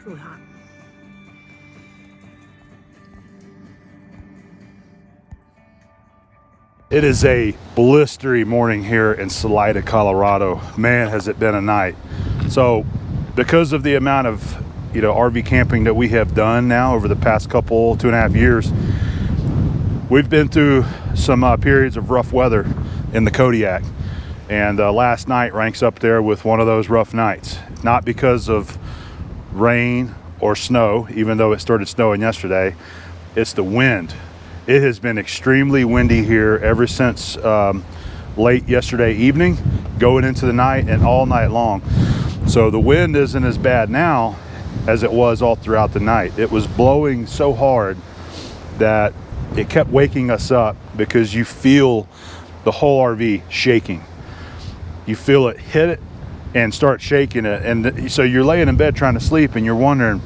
really hot. It is a blistery morning here in Salida, Colorado. Man, has it been a night. So because of the amount of RV camping that we have done now over the past couple 2.5 years, we've been through some periods of rough weather in the Kodiak, and last night ranks up there with one of those rough nights. Not because of rain or snow, even though it started snowing yesterday. It's the wind. It has been extremely windy here ever since late yesterday evening, going into the night and all night long. So the wind isn't as bad now as it was all throughout the night. It was blowing so hard that it kept waking us up, because you feel the whole RV shaking. You feel it hit it and start shaking it, and so you're laying in bed trying to sleep and you're wondering,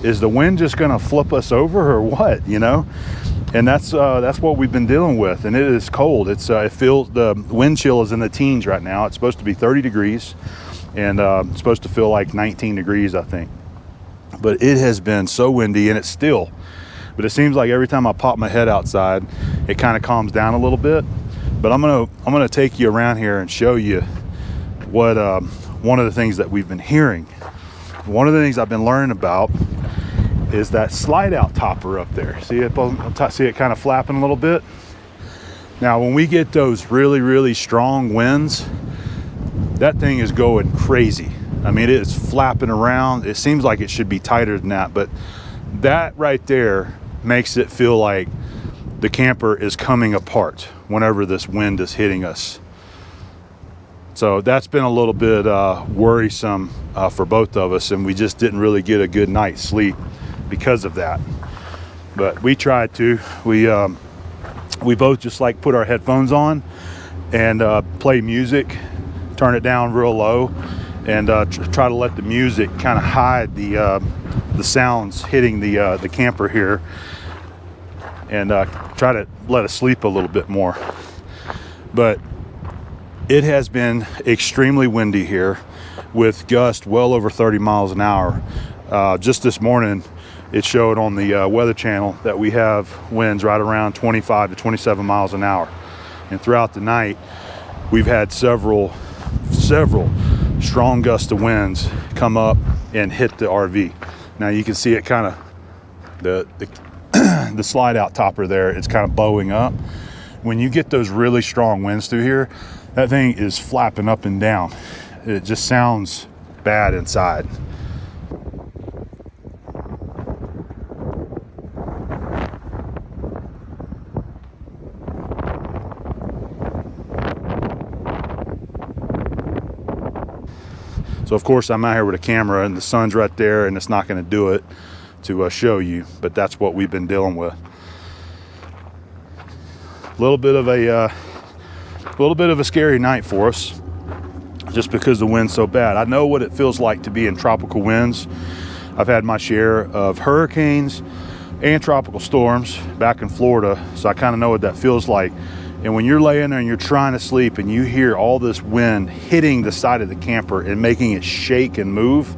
is the wind just gonna flip us over or what, And that's what we've been dealing with, and it is cold. It feels, the wind chill is in the teens right now. It's supposed to be 30 degrees, and it's supposed to feel like 19 degrees, I think. But it has been so windy, and it's still. But it seems like every time I pop my head outside, it kind of calms down a little bit. But I'm gonna take you around here and show you what one of the things that we've been hearing. One of the things I've been learning about is that slide out topper up there. See it kind of flapping a little bit? Now, when we get those really, really strong winds, that thing is going crazy. I mean, it is flapping around. It seems like it should be tighter than that, but that right there makes it feel like the camper is coming apart whenever this wind is hitting us. So that's been a little bit worrisome for both of us, and we just didn't really get a good night's sleep because of that. But we tried to. We both just like put our headphones on and play music, turn it down real low, and try to let the music kind of hide the sounds hitting the camper here, and try to let us sleep a little bit more. But it has been extremely windy here, with gusts well over 30 miles an hour. Just this morning, it showed on the Weather Channel that we have winds right around 25 to 27 miles an hour. And throughout the night, we've had several strong gusts of winds come up and hit the RV. Now you can see it kind of, the slide out topper there, it's kind of bowing up. When you get those really strong winds through here, that thing is flapping up and down. It just sounds bad inside. So of course I'm out here with a camera, and the sun's right there, and it's not going to do it to show you, but that's what we've been dealing with. A little bit of a scary night for us, just because the wind's so bad. I know what it feels like to be in tropical winds. I've had my share of hurricanes and tropical storms back in Florida, so I kind of know what that feels like. And when you're laying there and you're trying to sleep and you hear all this wind hitting the side of the camper and making it shake and move,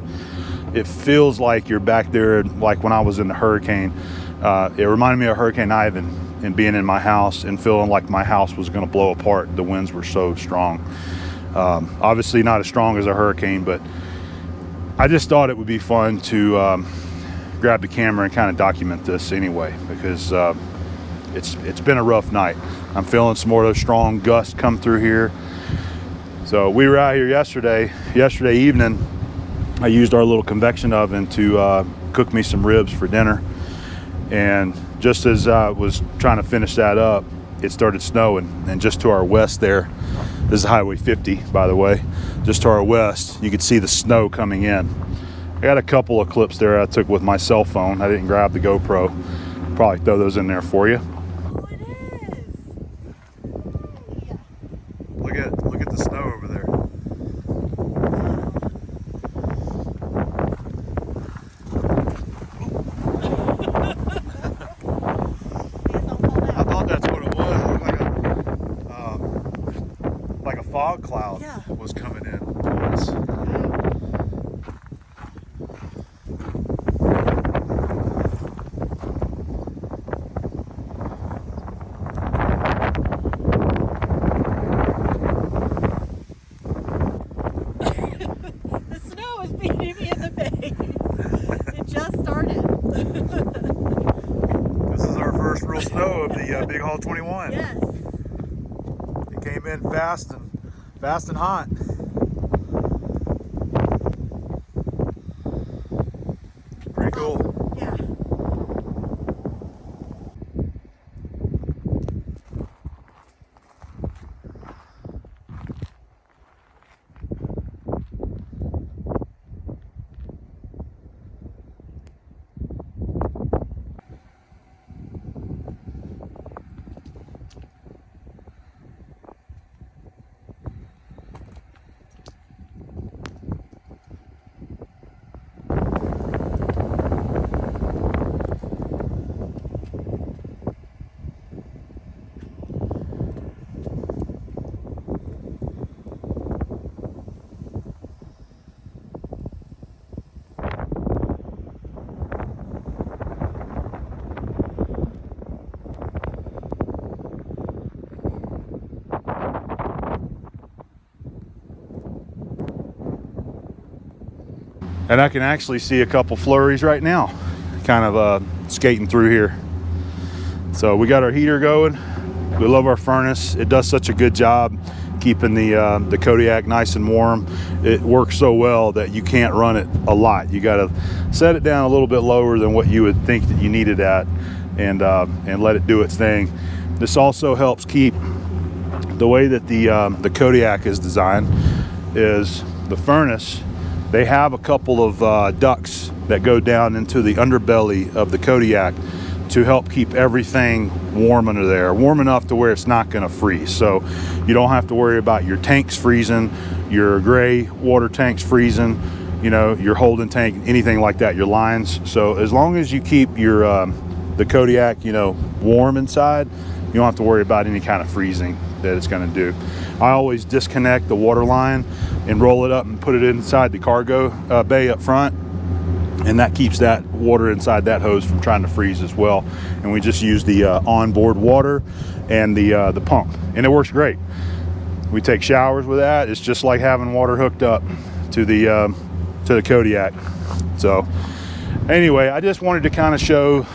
it feels like you're back there like when I was in the hurricane. It reminded me of Hurricane Ivan, and being in my house and feeling like my house was going to blow apart. The winds were so strong. Obviously not as strong as a hurricane, but I just thought it would be fun to grab the camera and kind of document this anyway, because it's been a rough night. I'm feeling some more of those strong gusts come through here. So we were out here yesterday evening. I used our little convection oven to cook me some ribs for dinner. And just as I was trying to finish that up, it started snowing. And just to our west there, this is Highway 50, by the way, just to our west, you could see the snow coming in. I got a couple of clips there I took with my cell phone. I didn't grab the GoPro. Probably throw those in there for you. Oh, it is. Yeah. Look at the snow over there. I thought that's what it was. It looked like a fog cloud was coming in. snow of the Big Haul 21. Yes. It came in fast and hot. Pretty cool. Awesome. Yeah. And I can actually see a couple flurries right now, kind of skating through here. So we got our heater going. We love our furnace. It does such a good job keeping the Kodiak nice and warm. It works so well that you can't run it a lot. You got to set it down a little bit lower than what you would think that you need it at, and let it do its thing. This also helps keep the way that the Kodiak is designed. Is the furnace, they have a couple of ducts that go down into the underbelly of the Kodiak to help keep everything warm under there, warm enough to where it's not going to freeze. So you don't have to worry about your tanks freezing, your gray water tanks freezing, you know, your holding tank, anything like that, your lines. So as long as you keep your the Kodiak, you know, warm inside, you don't have to worry about any kind of freezing that it's going to do. I always disconnect the water line and roll it up and put it inside the cargo bay up front, and that keeps that water inside that hose from trying to freeze as well. And we just use the onboard water and the pump, and it works great. We take showers with that. It's just like having water hooked up to the Kodiak. So anyway, I just wanted to kind of show,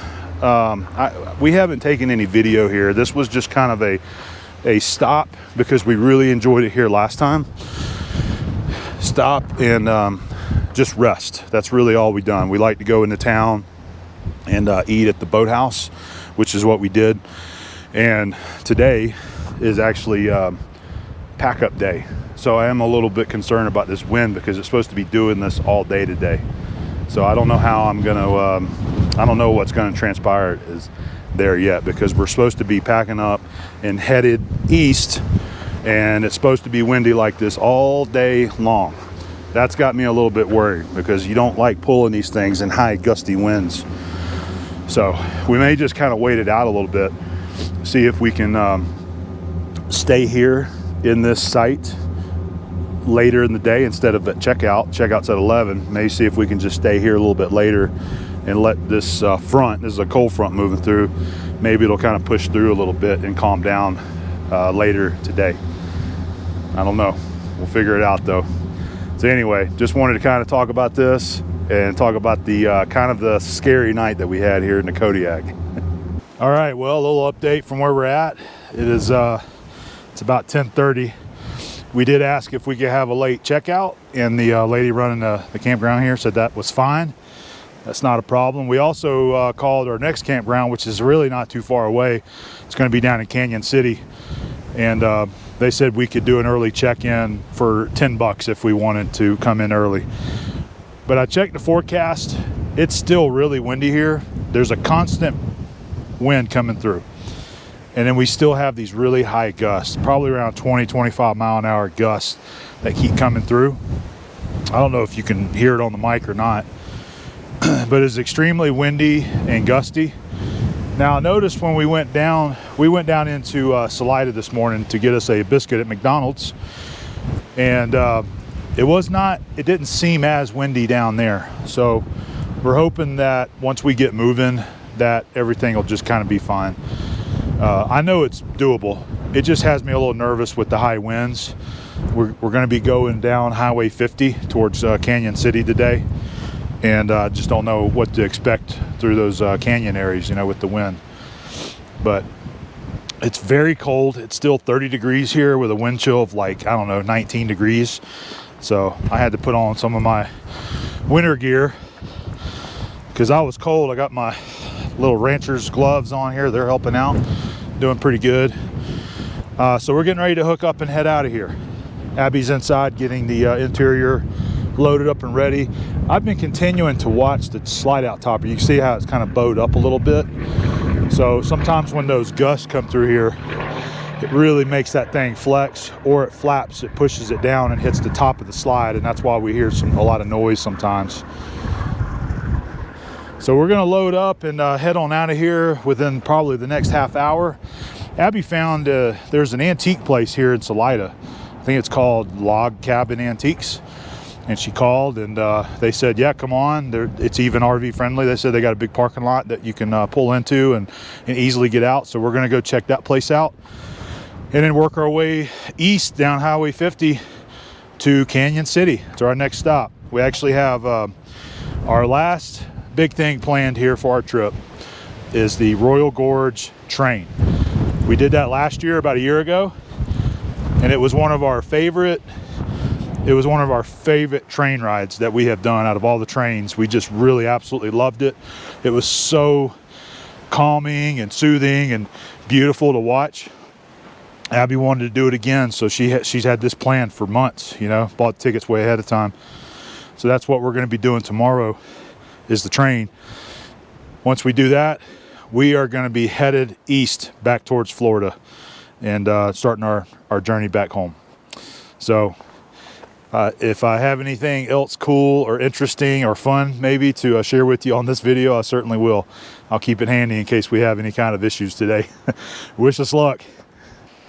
we haven't taken any video here. This was just kind of a stop because we really enjoyed it here last time. Stop and just rest. That's really all we done. We like to go into town and eat at the boathouse, which is what we did. And today is actually pack up day. So I am a little bit concerned about this wind because it's supposed to be doing this all day today. So I don't know how I'm gonna, I don't know what's gonna transpire is there yet, because we're supposed to be packing up and headed east, and it's supposed to be windy like this all day long. That's got me a little bit worried because you don't like pulling these things in high gusty winds. So we may just kind of wait it out a little bit, see if we can stay here in this site later in the day instead of at checkout's at 11. Maybe see if we can just stay here a little bit later and let this front, this is a cold front moving through, maybe it'll kind of push through a little bit and calm down later today. I don't know, we'll figure it out though. So anyway, just wanted to kind of talk about this and talk about the kind of the scary night that we had here in the Kodiak. All right, well, a little update from where we're at. It is it's about 10:30. We did ask if we could have a late checkout, and the lady running the campground here said that was fine. That's not a problem. We also called our next campground, which is really not too far away. It's going to be down in Canyon City, and they said we could do an early check-in for $10 if we wanted to come in early. But I checked the forecast. It's still really windy here. There's a constant wind coming through. And then we still have these really high gusts, probably around 20, 25 mile an hour gusts that keep coming through. I don't know if you can hear it on the mic or not, but it's extremely windy and gusty. Now, notice when we went down into Salida this morning to get us a biscuit at McDonald's, and it didn't seem as windy down there. So we're hoping that once we get moving, that everything will just kind of be fine. I know it's doable. It just has me a little nervous with the high winds. We're going to be going down Highway 50 towards Canyon City today, and just don't know what to expect through those canyon areas, you know, with the wind. but it's very cold. It's still 30 degrees here with a wind chill of like, I don't know, 19 degrees. So I had to put on some of my winter gear because I was cold. I got my little rancher's gloves on here. They're helping out, doing pretty good. So we're getting ready to hook up and head out of here. Abby's inside getting the interior loaded up and ready. I've been continuing to watch the slide out topper. You can see how it's kind of bowed up a little bit. So sometimes when those gusts come through here, it really makes that thing flex, or it flaps, it pushes it down and hits the top of the slide, and that's why we hear a lot of noise sometimes. So we're gonna load up and head on out of here within probably the next half hour. Abby found there's an antique place here in Salida. I think it's called Log Cabin Antiques. And she called and they said, yeah, come on. It's even RV friendly. They said they got a big parking lot that you can pull into and easily get out. So we're gonna go check that place out and then work our way east down Highway 50 to Canyon City. It's our next stop. We actually have our last big thing planned here for our trip is the Royal Gorge train. We did that last year, about a year ago, and it was one of our favorite train rides that we have done out of all the trains. We just really absolutely loved it. It was so calming and soothing and beautiful to watch. Abby wanted to do it again, so she's had this planned for months, you know, bought tickets way ahead of time. So that's what we're going to be doing tomorrow is the train. Once we do that, we are going to be headed east back towards Florida and starting our journey back home. So if I have anything else cool or interesting or fun maybe to share with you on this video, I certainly will. I'll keep it handy in case we have any kind of issues today. Wish us luck.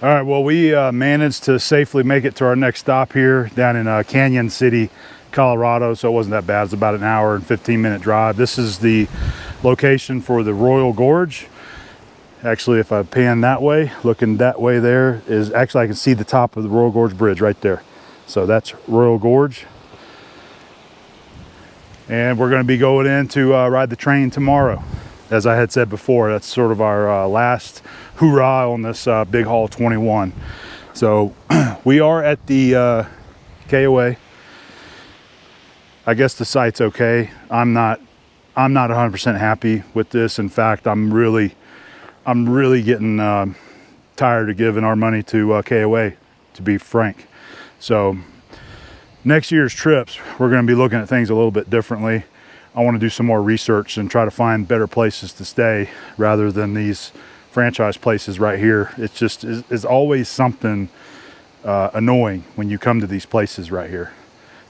All right, well, we managed to safely make it to our next stop here down in Canyon City, Colorado. So it wasn't that bad. It's about an hour and 15-minute drive. This is the location for the Royal Gorge. Actually, if I pan that way, looking that way, there is actually, I can see the top of the Royal Gorge Bridge right there. So that's Royal Gorge. And we're going to be going in to ride the train tomorrow. As I had said before, that's sort of our last hoorah on this Big Haul 21. So we are at the KOA. I guess the site's okay. I'm not 100% happy with this. In fact, I'm really getting tired of giving our money to KOA, to be frank. So next year's trips, we're going to be looking at things a little bit differently. I want to do some more research and try to find better places to stay rather than these franchise places right here. It's just is always something annoying when you come to these places right here.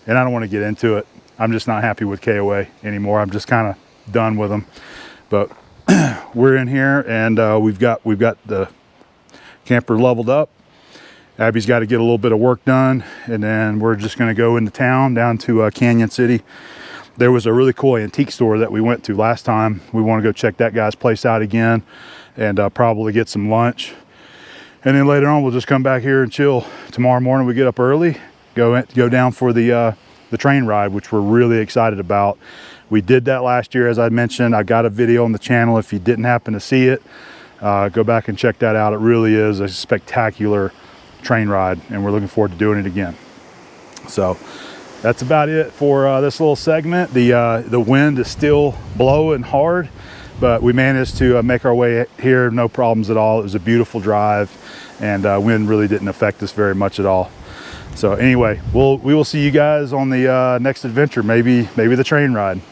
And I don't want to get into it. I'm just not happy with KOA anymore. I'm just kind of done with them. But we're in here and we've got the camper leveled up. Abby's got to get a little bit of work done, and then we're just going to go into town down to Canyon City. There was a really cool antique store that we went to last time. We want to go check that guy's place out again and probably get some lunch. And then later on, we'll just come back here and chill. Tomorrow morning, we get up early, go down for the train ride, which we're really excited about. We did that last year, as I mentioned. I got a video on the channel. If you didn't happen to see it, go back and check that out. It really is a spectacular train ride, and we're looking forward to doing it again. So that's about it for this little segment. The wind is still blowing hard, but we managed to make our way here, no problems at all. It was a beautiful drive, and wind really didn't affect us very much at all. So anyway, we will see you guys on the next adventure, maybe the train ride.